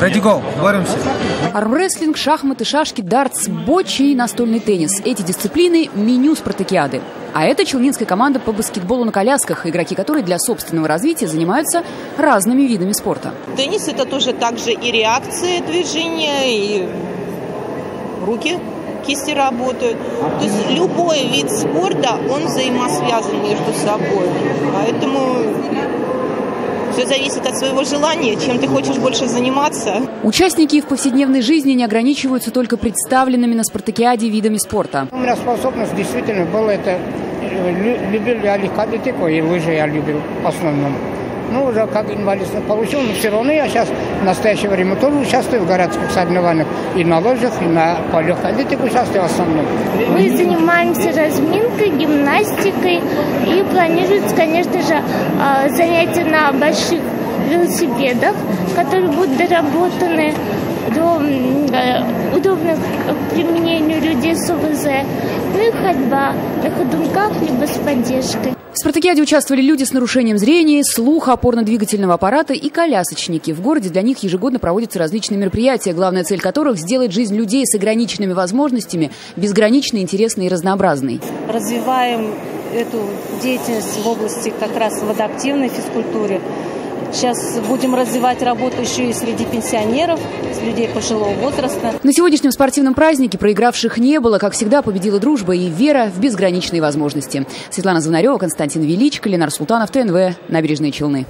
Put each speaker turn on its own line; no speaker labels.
Ready, go. Боремся.
Армрестлинг, шахматы, шашки, дартс, бочи и настольный теннис. Эти дисциплины – меню спартакиады. А это челнинская команда по баскетболу на колясках, игроки которой для собственного развития занимаются разными видами спорта.
Теннис – это тоже также и реакции движения, и руки, кисти работают. То есть любой вид спорта, он взаимосвязан между собой. Поэтому все зависит от своего желания, чем ты хочешь больше заниматься.
Участники в повседневной жизни не ограничиваются только представленными на спартакиаде видами спорта.
У меня способность действительно была это. Любил я легкоатлетику, и лыжи я любил в основном. Ну, уже как инвалид получил, но все равно я сейчас в настоящее время тоже участвую в городских соревнованиях. И на лыжах, и по легкоатлетику участвую в основном.
Мы занимаемся разминкой, гимнастикой. И планируется, конечно же, занятия на больших велосипедах, которые будут доработаны до удобных к применению людей с ОВЗ. Ну и ходьба на ходунках, либо с поддержкой.
В спартакиаде участвовали люди с нарушением зрения, слуха, опорно-двигательного аппарата и колясочники. В городе для них ежегодно проводятся различные мероприятия, главная цель которых – сделать жизнь людей с ограниченными возможностями безгранично интересной и разнообразной.
Развиваем эту деятельность в области как раз в адаптивной физкультуре. Сейчас будем развивать работу еще и среди пенсионеров, с людей пожилого возраста.
На сегодняшнем спортивном празднике проигравших не было. Как всегда, победила дружба и вера в безграничные возможности. Светлана Звонарева, Константин Величко, Ленар Султанов, ТНВ, Набережные Челны.